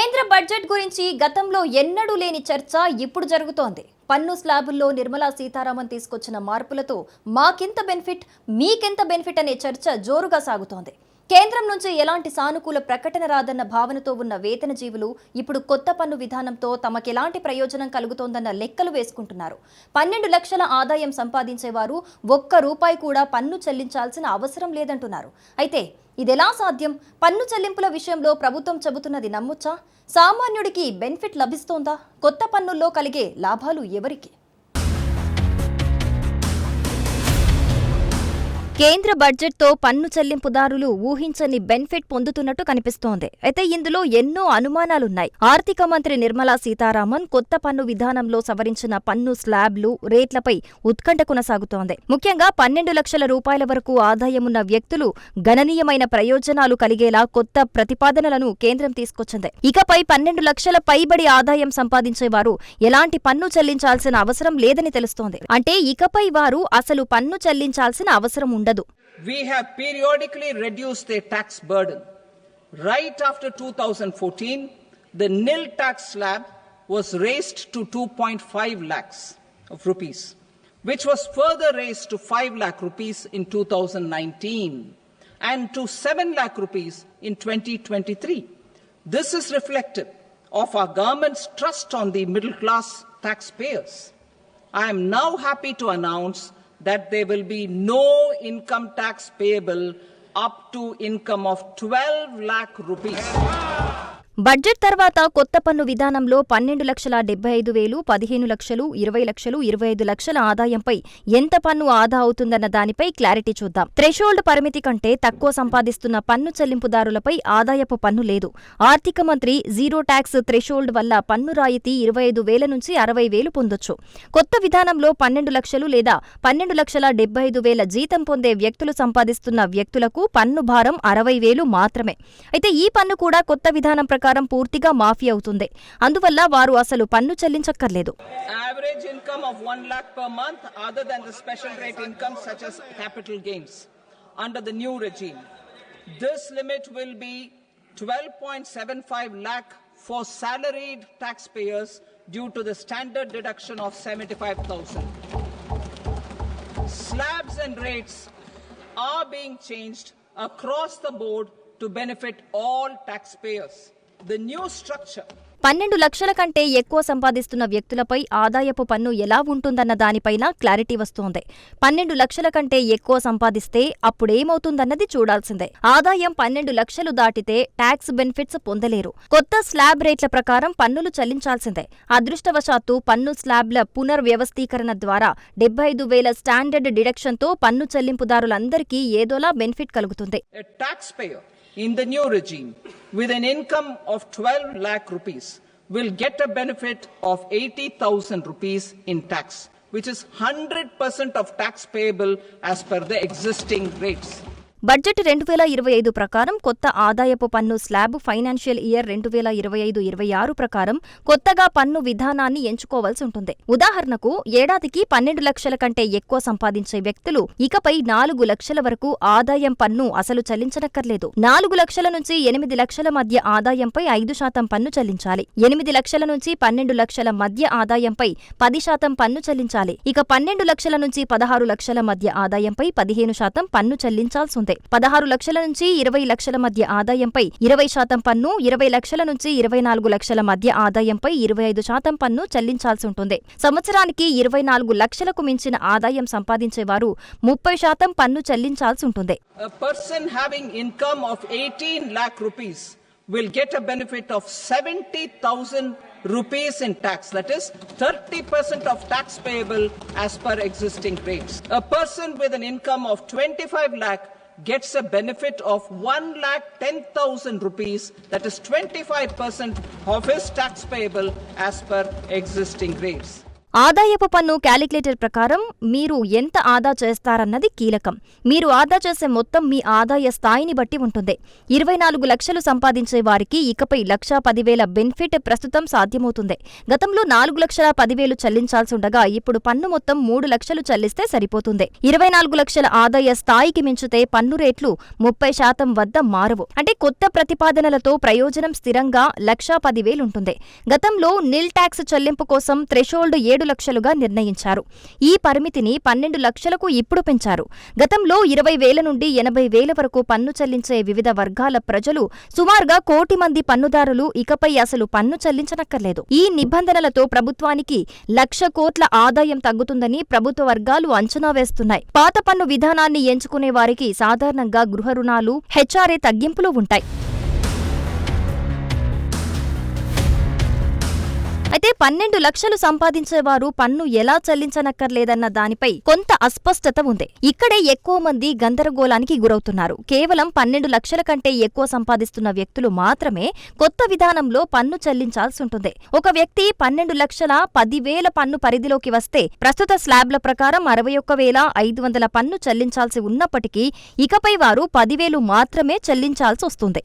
కేంద్ర బడ్జెట్ గురించి గతంలో ఎన్నడూ లేని చర్చ ఇప్పుడు జరుగుతోంది. పన్ను స్లాబుల్లో నిర్మలా సీతారామన్ తీసుకొచ్చిన మార్పులతో మాకెంత బెనిఫిట్, మీకెంత బెనిఫిట్ అనే చర్చ జోరుగా సాగుతోంది. కేంద్రం నుంచి ఎలాంటి సానుకూల ప్రకటన రాదన్న భావనతో ఉన్న వేతన జీవులు ఇప్పుడు కొత్త పన్ను విధానంతో తమకెలాంటి ప్రయోజనం కలుగుతోందన్న లెక్కలు వేసుకుంటున్నారు. 12 లక్షల ఆదాయం సంపాదించేవారు ₹1 కూడా పన్ను చెల్లించాల్సిన అవసరం లేదంటున్నారు. అయితే ఇదెలా సాధ్యం? పన్ను చెల్లింపుల విషయంలో ప్రభుత్వం చెబుతున్నది నమ్మొచ్చా? సామాన్యుడికి బెనిఫిట్ లభిస్తోందా? కొత్త పన్నుల్లో కలిగే లాభాలు ఎవరికి? కేంద్ర బడ్జెట్తో పన్ను చెల్లింపుదారులు ఊహించని బెనిఫిట్ పొందుతున్నట్టు కనిపిస్తోంది. అయితే ఇందులో ఎన్నో అనుమానాలున్నాయి. ఆర్థిక మంత్రి నిర్మలా సీతారామన్ కొత్త పన్ను విధానంలో సవరించిన పన్ను స్లాబ్లు, రేట్లపై ఉత్కంఠ కొనసాగుతోంది. ముఖ్యంగా 12 లక్షల రూపాయల వరకు ఆదాయమున్న వ్యక్తులు గణనీయమైన ప్రయోజనాలు కలిగేలా కొత్త ప్రతిపాదనలను కేంద్రం తీసుకొచ్చింది. ఇకపై 12 లక్షల పైబడి ఆదాయం సంపాదించేవారు ఎలాంటి పన్ను చెల్లించాల్సిన అవసరం లేదని తెలుస్తోంది. అంటే ఇకపై వారు అసలు పన్ను చెల్లించాల్సిన అవసరం ఉండదు. We have periodically reduced their tax burden. Right after 2014, the nil tax slab was raised to 2.5 lakhs of rupees, which was further raised to 5 lakh rupees in 2019 and to 7 lakh rupees in 2023. This is reflective of our government's trust on the middle class taxpayers. I am now happy to announce that there will be no income tax payable up to income of 12 lakh rupees. Budget తర్వాత కొత్త పన్ను విధానంలో 12,75,000, 15 లక్షలు, 20 లక్షలు, 25 లక్షల ఆదాయంపై ఎంత పన్ను ఆదా అవుతుందన్న దానిపై క్లారిటీ చూద్దాం. థ్రెషోల్డ్ పరిమితి కంటే తక్కువ సంపాదిస్తున్న పన్ను చెల్లింపుదారులపై ఆదాయపు పన్ను లేదు. ఆర్థిక మంత్రి జీరో ట్యాక్స్ థ్రెషోల్డ్ వల్ల పన్ను రాయితీ 25,000 నుంచి 60,000 పొందొచ్చు. కొత్త విధానంలో 12 లక్షలు లేదా 12,75,000 జీతం పొందే వ్యక్తులు సంపాదిస్తున్న వ్యక్తులకు పన్ను భారం 60,000 మాత్రమే. అయితే ఈ పన్ను కూడా కొత్త విధానం ప్రకారం పూర్తిగా మాఫీ అవుతుంది. అందువల్ల వారు అసలు పన్ను చెల్లించక్కర్లేదు. Average income of 1 lakh per month other than the special rate income such as capital gains under the new regime. This limit will be 12.75 lakh for salaried taxpayers due to the standard deduction of 75,000. Slabs and rates are being changed across the board to benefit all taxpayers. The new structure 12 లక్షల కంటే ఎక్కువ సంపాదిస్తున్న వ్యక్తులపై ఆదాయపు పన్ను ఎలా ఉంటుందన్న దానిపైన clarity వస్తోంది. 12 లక్షల కంటే ఎక్కువ సంపాదిస్తే అప్పుడేమవుతుందన్నది చూడాల్సిందే. ఆదాయం 12 లక్షలు దాటితే ట్యాక్స్ బెనిఫిట్స్ పొందలేరు. కొత్త స్లాబ్ రేట్ల ప్రకారం పన్నులు చెల్లించాల్సిందే. అదృష్టవశాత్తు పన్ను స్లాబ్ల పునర్వ్యవస్థీకరణ ద్వారా 75,000 స్టాండర్డ్ డిడక్షన్తో పన్ను చెల్లింపుదారులందరికీ ఏదోలా బెనిఫిట్ కలుగుతుంది. In the new regime, with an income of 12 lakh rupees, will get a benefit of 80,000 rupees in tax, which is 100% of tax payable as per the existing rates. Budget 2025 ప్రకారం కొత్త ఆదాయపు పన్ను slab financial year 2025-26 ప్రకారం కొత్తగా పన్ను విధానాన్ని ఎంచుకోవాల్సి ఉంటుంది. ఉదాహరణకు ఏడాదికి 12 లక్షల కంటే ఎక్కువ సంపాదించే వ్యక్తులు ఇకపై 4 లక్షల వరకు ఆదాయం పన్ను అసలు చెల్లించనక్కర్లేదు. 4 లక్షల నుంచి 8 లక్షల మధ్య ఆదాయంపై 5% పన్ను చెల్లించాలి. 8 లక్షల నుంచి 12 లక్షల మధ్య ఆదాయంపై 10% పన్ను చెల్లించాలి. ఇక 12 లక్షల నుంచి 16 లక్షల మధ్య ఆదాయంపై 15% పన్ను చెల్లించాల్సి ఉంది. 16 లక్షల నుంచి 20 లక్షల మధ్య ఆదాయంపై 20% పన్ను, 20 లక్షల నుంచి 24 లక్షల మధ్య ఆదాయంపై 25% పన్ను చెల్లించాల్సి ఉంటుంది. సంవత్సరానికి 24 లక్షలకు మించిన ఆదాయం సంపాదించేవారు 30% పన్ను చెల్లించాల్సి ఉంటుంది. A person having income of 18 lakh rupees will get a benefit of 70,000 rupees in tax, that is 30% of tax payable as per existing rates. A person with an income of 25 lakh gets a benefit of 1,10,000 rupees, that is 25% of his tax payable as per existing rates. ఆదాయపు పన్ను calculator ప్రకారం మీరు ఎంత ఆదా చేస్తారన్నది కీలకం. మీరు ఆదా చేసే మొత్తం మీ ఆదాయ స్థాయిని బట్టి ఉంటుంది. 24 లక్షలు సంపాదించే వారికి ఇకపై 1,10,000 బెనిఫిట్ ప్రస్తుతం సాధ్యమవుతుంది. గతంలో 4,10,000 చెల్లించాల్సి ఉండగా ఇప్పుడు పన్ను మొత్తం 3 లక్షలు చెల్లిస్తే సరిపోతుంది. 24 లక్షల ఆదాయ స్థాయికి మించితే పన్ను రేట్లు 30% వద్ద మారవు. అంటే కొత్త ప్రతిపాదనలతో ప్రయోజనం స్థిరంగా 1,10,000 ఉంటుంది. గతంలో నిల్ ట్యాక్స్ చెల్లింపు కోసం థ్రెషోల్డ్ 7 లక్షలుగా నిర్ణయించారు. ఈ పరిమితిని 12 లక్షలకు ఇప్పుడు పెంచారు. గతంలో 20,000 నుండి 80,000 వరకు పన్ను చెల్లించే వివిధ వర్గాల ప్రజలు సుమారుగా 1 కోటి మంది పన్నుదారులు ఇకపై అసలు పన్ను చెల్లించనక్కర్లేదు. ఈ నిబంధనలతో ప్రభుత్వానికి 1,00,000 కోట్ల ఆదాయం తగ్గుతుందని ప్రభుత్వ వర్గాలు అంచనా వేస్తున్నాయి. పాత పన్ను విధానాన్ని ఎంచుకునే వారికి సాధారణంగా గృహ రుణాలు, హెచ్ఆర్ఏ తగ్గింపులు ఉంటాయి. అయితే 12 లక్షలు సంపాదించేవారు పన్ను ఎలా చెల్లించనక్కర్లేదన్న దానిపై కొంత అస్పష్టత ఉంది. ఇక్కడే ఎక్కువ మంది గందరగోళానికి గురవుతున్నారు. కేవలం 12 లక్షల కంటే ఎక్కువ సంపాదిస్తున్న వ్యక్తులు మాత్రమే కొత్త విధానంలో పన్ను చెల్లించాల్సి ఉంటుంది. ఒక వ్యక్తి 12 లక్షల 10,000 పన్ను పరిధిలోకి వస్తే ప్రస్తుత స్లాబ్ల ప్రకారం 61,500 పన్ను చెల్లించాల్సి ఉన్నప్పటికీ ఇకపై వారు 10,000 మాత్రమే చెల్లించాల్సి వస్తుంది.